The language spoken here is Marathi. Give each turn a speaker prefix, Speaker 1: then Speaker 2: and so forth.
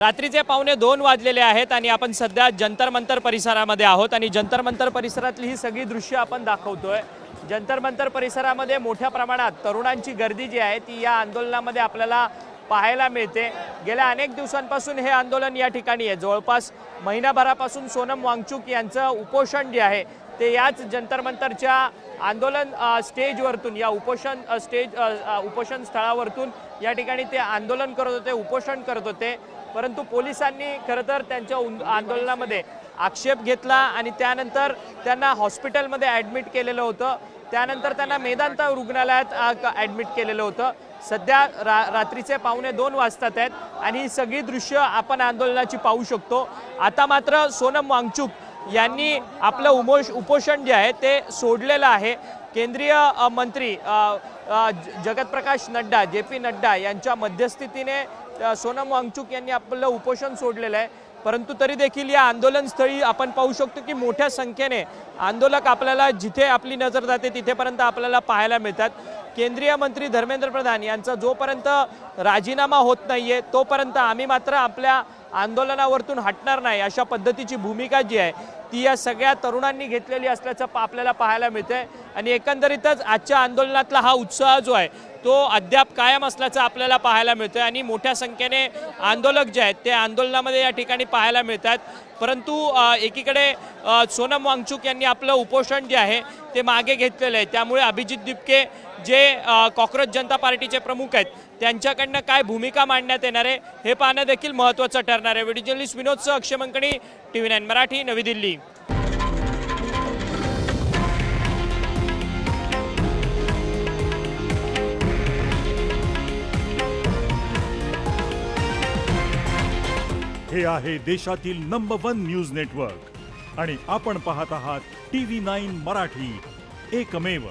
Speaker 1: रात्रीचे 1:45 वाजलेले आहेत आणि आपण सध्या जंतर मंतर परिसरामध्ये आहोत आणि जंतर मंतर परिसरातली ही सगळी दृश्य आपण दाखवतोय। जंतर मंतर परिसरामध्ये मोठ्या प्रमाणात तरुणांची गर्दी जी आहे ती या आंदोलनामध्ये आपल्याला पाहायला मिळते। गेल्या अनेक दिवसांपासून हे आंदोलन या ठिकाणी आहे। जवळपास महिनाभरापासून सोनम वांगचुक यांचं उपोषण जे आहे ते याच जंतर मंतरच्या आंदोलन स्टेजवरतून या उपोषण स्थळावरतून या ठिकाणी ते आंदोलन करत होते, उपोषण करत होते। परंतु पोलिसांनी खरं तर त्यांच्या आंदोलनामध्ये आक्षेप घेतला आणि त्यानंतर त्यांना हॉस्पिटलमध्ये ॲडमिट केलेलं होतं। त्यानंतर त्यांना मेदांता रुग्णालयात ॲडमिट केलेलं होतं। सध्या रात्रीचे 1:45 वाजतात आहेत आणि ही सगळी दृश्य आपण आंदोलनाची पाहू शकतो। आता मात्र सोनम वांगचुक यांनी आपलं उपोषण जे आहे ते सोडलेलं आहे। केंद्रीय मंत्री जगतप्रकाश नड्डा JP नड्डा यांच्या मध्यस्थीने सोनम वांगचुक यांनी आपलं उपोषण सोडलेलं आहे। परंतु तरी देखील या आंदोलनस्थळी आपण पाहू शकतो की मोठ्या संख्येने आंदोलक आपल्याला जिथे आपली नजर जाते तिथेपर्यंत आपल्याला पाहायला मिळतात। केंद्रीय मंत्री धर्मेंद्र प्रधान यांचा जोपर्यंत राजीनामा होत नाहीये तोपर्यंत आम्ही मात्र आपल्या आंदोलनावरतून हटणार नाही अशा पद्धतीची भूमिका जी आहे ती या सगळ्या तरुणांनी घेतलेली असल्याचं आपल्याला पाहायला मिळतंय। आणि एकंदरीतच आजच्या आंदोलनातला हा उत्साह जो आहे तो अद्याप कायम असल्याचं आपल्याला पाहायला मिळतंय आणि मोठ्या संख्येने आंदोलक जे आहेत ते आंदोलनामध्ये या ठिकाणी पाहायला मिळतात। परंतु एकीकडे सोनम वांगचुक यांनी आपलं उपोषण जे आहे ते मागे घेतलेलं आहे। त्यामुळे अभिजित दिपके जे कॉक्रोच जनता पार्टीचे प्रमुख आहेत त्यांच्याकडनं काय भूमिका मांडण्यात येणार आहे हे पाहणं देखील महत्त्वाचं ठरणार आहे। व्हिडिओ जर्नलिस्ट विनोदसह अक्षय मंकणी, TV9 मराठी, नवी दिल्ली।
Speaker 2: हे आहे देशातील नंबर 1 न्यूज नेटवर्क आणि आपण पाहत आहात TV9 मराठी, एकमेव।